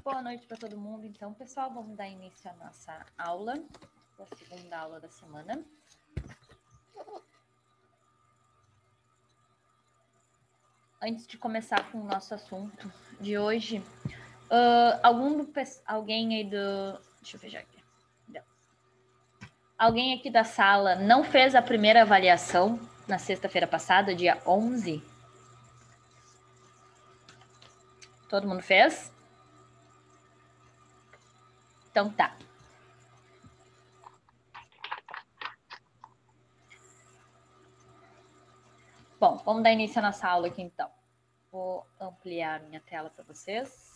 Boa noite para todo mundo. Então, pessoal, vamos dar início à nossa aula, a segunda aula da semana. Antes de começar com o nosso assunto de hoje, alguém aí do... Deixa eu fechar aqui. Alguém aqui da sala não fez a primeira avaliação na sexta-feira passada, dia 11? Todo mundo fez? Então tá. Bom, vamos dar início à nossa aula aqui então. Vou ampliar minha tela para vocês.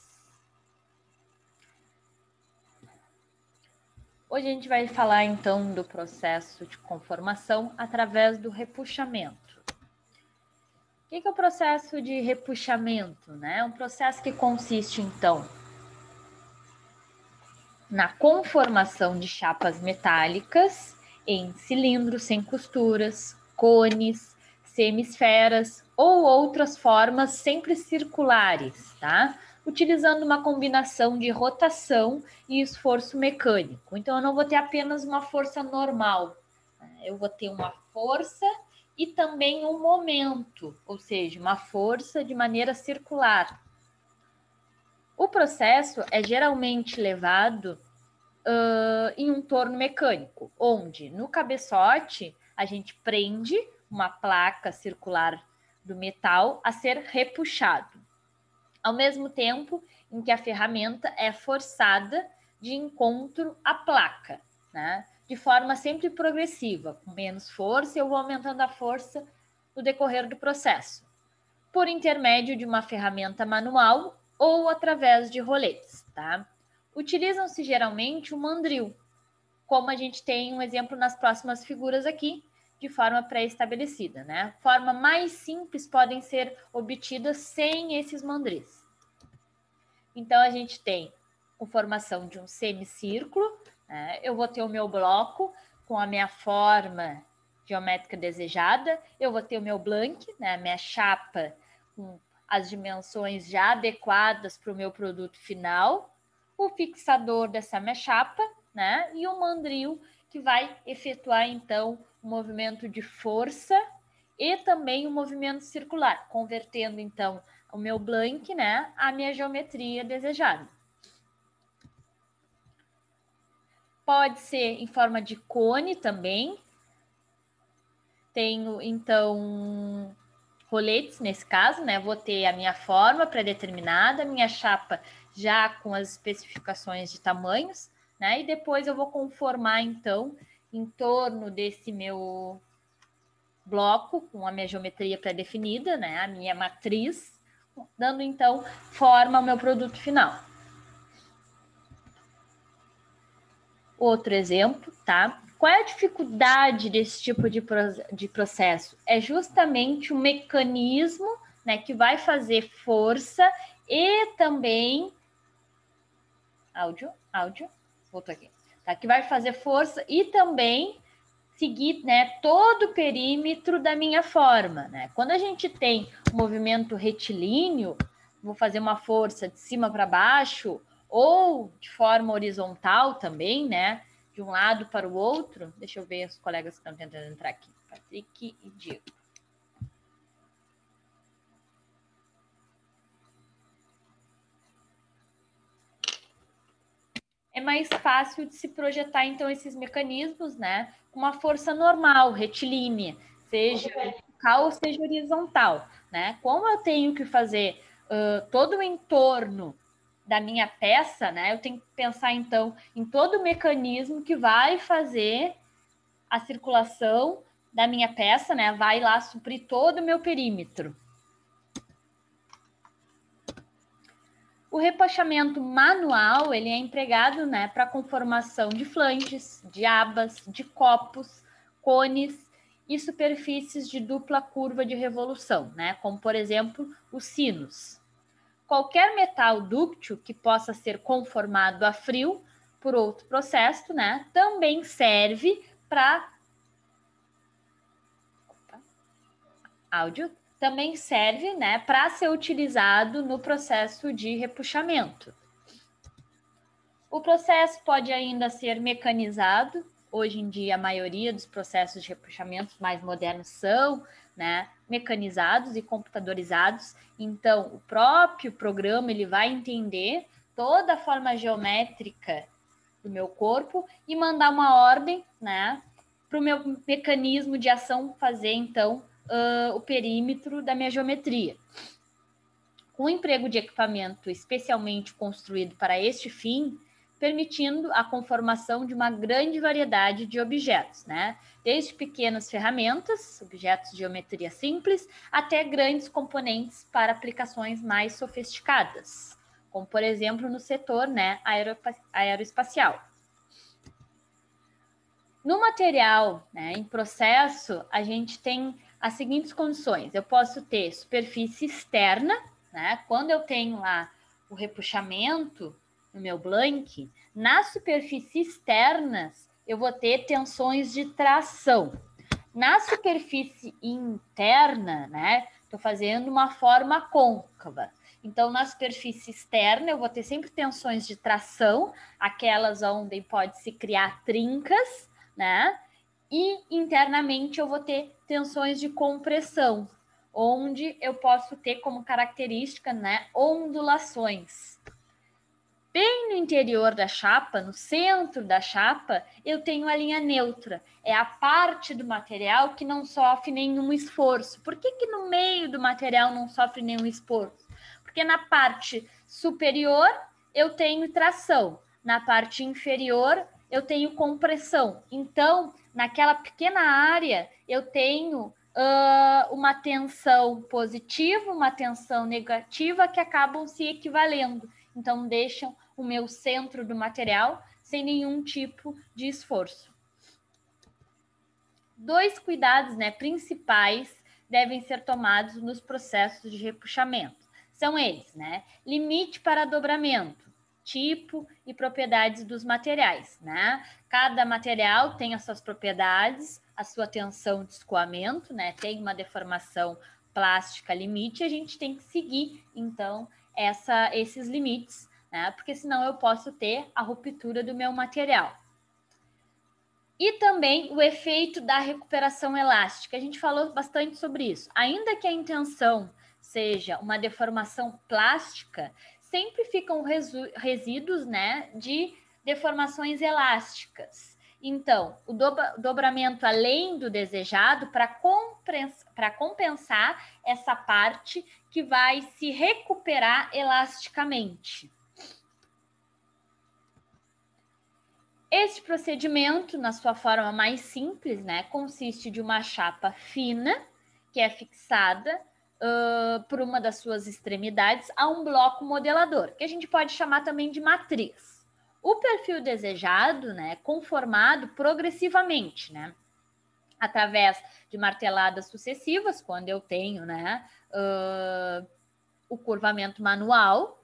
Hoje a gente vai falar então do processo de conformação através do repuxamento. O que é o processo de repuxamento, né? É um processo que consiste então na conformação de chapas metálicas em cilindros sem costuras, cones, semisferas ou outras formas sempre circulares, tá? Utilizando uma combinação de rotação e esforço mecânico. Então, eu não vou ter apenas uma força normal, eu vou ter uma força e também um momento, ou seja, uma força de maneira circular. O processo é geralmente levado em um torno mecânico, onde no cabeçote a gente prende uma placa circular do metal a ser repuxado, ao mesmo tempo em que a ferramenta é forçada de encontro à placa, né? De forma sempre progressiva, com menos força, eu vou aumentando a força no decorrer do processo, por intermédio de uma ferramenta manual ou através de roletes, tá? Utilizam-se geralmente o mandril, como a gente tem um exemplo nas próximas figuras aqui, de forma pré-estabelecida, né? Forma mais simples podem ser obtidas sem esses mandris. Então, a gente tem a formação de um semicírculo, né? Eu vou ter o meu bloco com a minha forma geométrica desejada, eu vou ter o meu blank, né? A minha chapa com as dimensões já adequadas para o meu produto final, o fixador dessa minha chapa, né? E o mandril que vai efetuar, então, o movimento de força e também o movimento circular, convertendo, então, o meu blank, né, a minha geometria desejada. Pode ser em forma de cone também. Tenho, então, roletes nesse caso, né? Vou ter a minha forma pré-determinada, minha chapa já com as especificações de tamanhos, né? E depois eu vou conformar, então, em torno desse meu bloco, com a minha geometria pré-definida, né? A minha matriz, dando, então, forma ao meu produto final. Outro exemplo, tá? Qual é a dificuldade desse tipo de processo? É justamente o mecanismo, né, que vai fazer força e também... Áudio, voltou aqui. Tá? Que vai fazer força e também seguir, né, todo o perímetro da minha forma, né? Quando a gente tem um movimento retilíneo, vou fazer uma força de cima para baixo ou de forma horizontal também, né? De um lado para o outro. Deixa eu ver os colegas que estão tentando entrar aqui. Patrick e Diego. É mais fácil de se projetar, então, esses mecanismos, né? Com uma força normal, retilínea, seja vertical ou seja horizontal, né? Como eu tenho que fazer todo o entorno da minha peça, né? Eu tenho que pensar, então, em todo o mecanismo que vai fazer a circulação da minha peça, né? Vai lá suprir todo o meu perímetro. O rebaixamento manual, ele é empregado, né, para conformação de flanges, de abas, de copos, cones e superfícies de dupla curva de revolução, né, como, por exemplo, os sinos. Qualquer metal dúctil que possa ser conformado a frio por outro processo, né, também serve para... também serve, né, para ser utilizado no processo de repuxamento. O processo pode ainda ser mecanizado. Hoje em dia, a maioria dos processos de repuxamento mais modernos são, né, mecanizados e computadorizados. Então, o próprio programa ele vai entender toda a forma geométrica do meu corpo e mandar uma ordem, né, para o meu mecanismo de ação fazer, então, o perímetro da minha geometria. Com o emprego de equipamento especialmente construído para este fim, permitindo a conformação de uma grande variedade de objetos, né? Desde pequenas ferramentas, objetos de geometria simples, até grandes componentes para aplicações mais sofisticadas, como, por exemplo, no setor, né, aeroespacial. No material, né, em processo, a gente tem as seguintes condições. Eu posso ter superfície externa, né? Quando eu tenho lá o repuxamento no meu blank, nas superfícies externas eu vou ter tensões de tração. Na superfície interna, né? Estou fazendo uma forma côncava. Então, na superfície externa, eu vou ter sempre tensões de tração, aquelas onde pode se criar trincas, né? E internamente eu vou ter tensões de compressão, onde eu posso ter como característica, né, ondulações. Bem no interior da chapa, no centro da chapa, eu tenho a linha neutra. É a parte do material que não sofre nenhum esforço. Por que no meio do material não sofre nenhum esforço? Porque na parte superior eu tenho tração, na parte inferior eu tenho compressão. Então, naquela pequena área, eu tenho uma tensão positiva, uma tensão negativa que acabam se equivalendo. Então, deixam o meu centro do material sem nenhum tipo de esforço. Dois cuidados, né, principais devem ser tomados nos processos de repuxamento. São eles, né? Limite para dobramento, tipo e propriedades dos materiais, né? Cada material tem as suas propriedades, a sua tensão de escoamento, né? Tem uma deformação plástica limite, a gente tem que seguir, então, esses limites, né? Porque senão eu posso ter a ruptura do meu material. E também o efeito da recuperação elástica. A gente falou bastante sobre isso. Ainda que a intenção seja uma deformação plástica, sempre ficam resíduos, né, de deformações elásticas. Então, o dobramento além do desejado para compensar essa parte que vai se recuperar elasticamente. Este procedimento, na sua forma mais simples, né, consiste de uma chapa fina, que é fixada por uma das suas extremidades a um bloco modelador, que a gente pode chamar também de matriz. O perfil desejado, né, conformado progressivamente, né, através de marteladas sucessivas, quando eu tenho, né, o curvamento manual,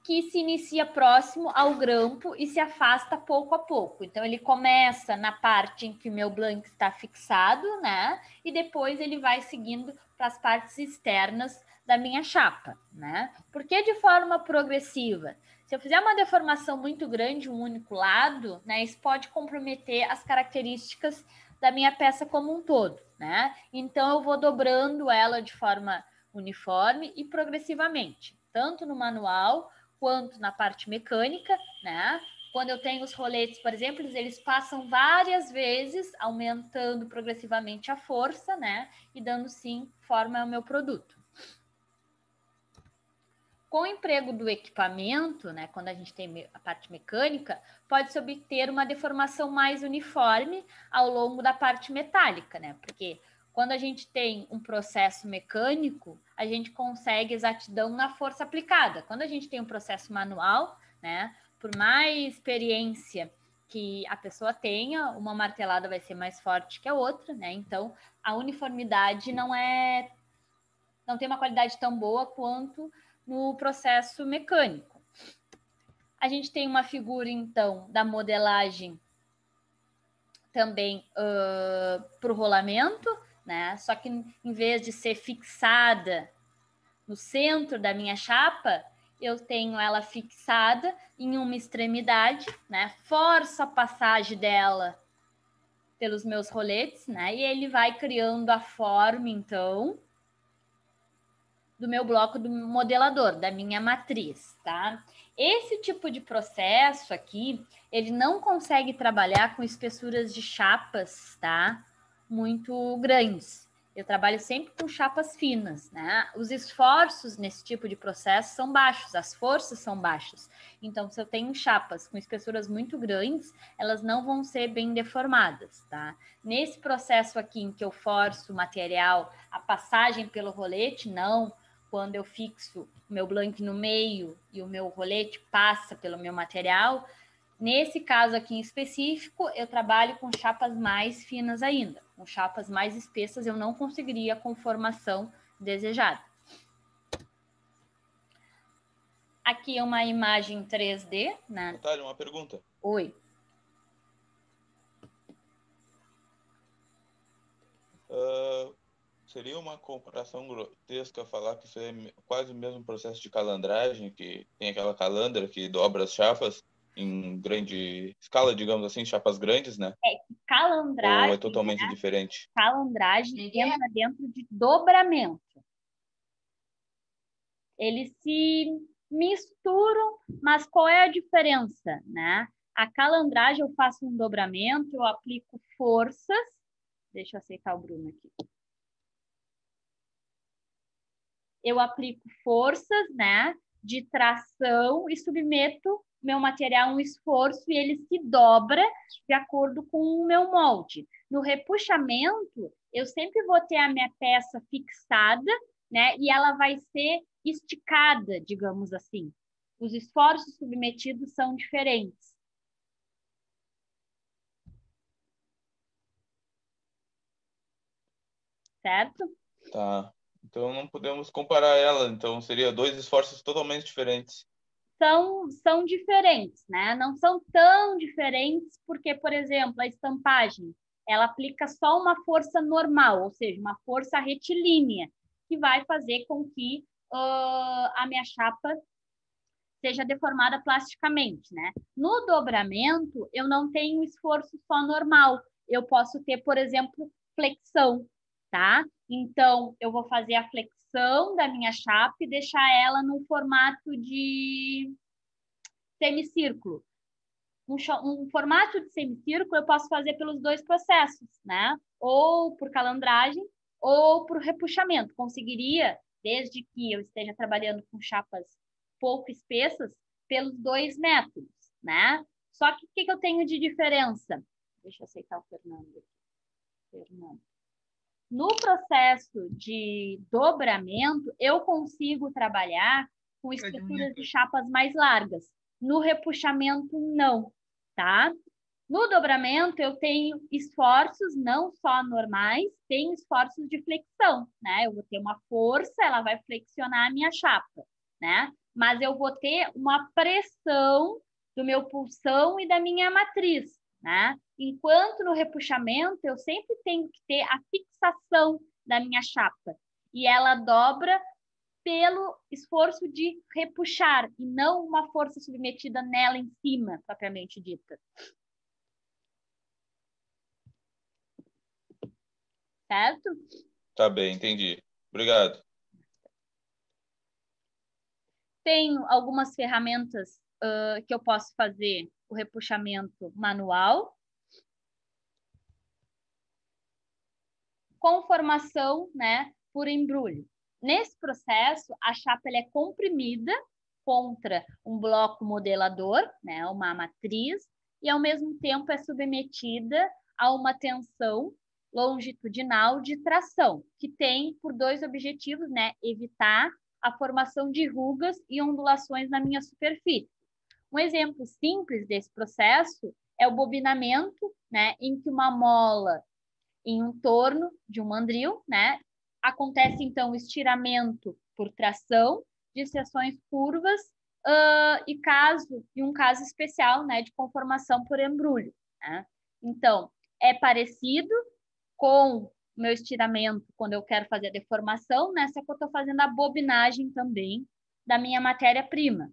que se inicia próximo ao grampo e se afasta pouco a pouco. Então, ele começa na parte em que o meu blank está fixado, né? E depois ele vai seguindo para as partes externas da minha chapa, né? Por que de forma progressiva? Se eu fizer uma deformação muito grande, um único lado, né? Isso pode comprometer as características da minha peça como um todo, né? Então, eu vou dobrando ela de forma uniforme e progressivamente, tanto no manual quanto na parte mecânica, né? Quando eu tenho os roletes, por exemplo, eles passam várias vezes, aumentando progressivamente a força, né? E dando, sim, forma ao meu produto. Com o emprego do equipamento, né, quando a gente tem a parte mecânica, pode-se obter uma deformação mais uniforme ao longo da parte metálica, né? Porque quando a gente tem um processo mecânico, a gente consegue exatidão na força aplicada. Quando a gente tem um processo manual, né, por mais experiência que a pessoa tenha, uma martelada vai ser mais forte que a outra, né? Então, a uniformidade não tem uma qualidade tão boa quanto no processo mecânico. A gente tem uma figura, então, da modelagem também para o rolamento, né? Só que em vez de ser fixada no centro da minha chapa, eu tenho ela fixada em uma extremidade, né? Forço a passagem dela pelos meus roletes, né? E ele vai criando a forma, então, do meu bloco do modelador, da minha matriz, tá? Esse tipo de processo aqui, ele não consegue trabalhar com espessuras de chapas, tá? Muito grandes. Eu trabalho sempre com chapas finas, né? Os esforços nesse tipo de processo são baixos, as forças são baixas. Então, se eu tenho chapas com espessuras muito grandes, elas não vão ser bem deformadas, tá? Nesse processo aqui em que eu forço o material, a passagem pelo rolete, não. Quando eu fixo o meu blank no meio e o meu rolete passa pelo meu material, nesse caso aqui em específico, eu trabalho com chapas mais finas ainda. Com chapas mais espessas, eu não conseguiria a conformação desejada. Aqui é uma imagem 3D, né? Natália, uma pergunta. Oi. Seria uma comparação grotesca falar que isso é quase o mesmo processo de calandragem, que tem aquela calandra que dobra as chapas em grande escala, digamos assim, chapas grandes, né? Calandragem, ou é totalmente diferente? Calandragem entra dentro de dobramento. Eles se misturam, mas qual é a diferença, né? A calandragem eu faço um dobramento, eu aplico forças. Deixa eu aceitar o Bruno aqui. Eu aplico forças, né, de tração e submeto meu material a um esforço e ele se dobra de acordo com o meu molde. No repuxamento, eu sempre vou ter a minha peça fixada, né, e ela vai ser esticada, digamos assim. Os esforços submetidos são diferentes. Certo? Tá. Então não podemos comparar ela, então seria dois esforços totalmente diferentes. São diferentes, né? Não são tão diferentes porque, por exemplo, a estampagem, ela aplica só uma força normal, ou seja, uma força retilínea, que vai fazer com que a minha chapa seja deformada plasticamente, né? No dobramento, eu não tenho esforço só normal. Eu posso ter, por exemplo, flexão, tá? Então, eu vou fazer a flexão da minha chapa e deixar ela no formato de semicírculo. Um formato de semicírculo eu posso fazer pelos dois processos, né? Ou por calandragem ou por repuxamento. Conseguiria, desde que eu esteja trabalhando com chapas pouco espessas, pelos dois métodos, né? Só que o que eu tenho de diferença? Deixa eu aceitar o Fernando. No processo de dobramento, eu consigo trabalhar com espessuras de chapas mais largas. No repuxamento, não, tá? No dobramento, eu tenho esforços não só normais, tenho esforços de flexão, né? Eu vou ter uma força, ela vai flexionar a minha chapa, né? Mas eu vou ter uma pressão do meu pulsão e da minha matriz, né? Enquanto no repuxamento, eu sempre tenho que ter a fixação da minha chapa. E ela dobra pelo esforço de repuxar, e não uma força submetida nela em cima, propriamente dita. Certo? Tá bem, entendi. Obrigado. Tenho algumas ferramentas que eu posso fazer o repuxamento manual. Conformação, né, por embrulho. Nesse processo, a chapa ela é comprimida contra um bloco modelador, né, uma matriz, e ao mesmo tempo é submetida a uma tensão longitudinal de tração, que tem por dois objetivos, né, evitar a formação de rugas e ondulações na minha superfície. Um exemplo simples desse processo é o bobinamento, né, em que uma mola em um torno de um mandril, né? Acontece, então, o estiramento por tração de seções curvas e um caso especial, né, de conformação por embrulho, né? Então, é parecido com o meu estiramento quando eu quero fazer a deformação, né? Só que eu estou fazendo a bobinagem também da minha matéria-prima.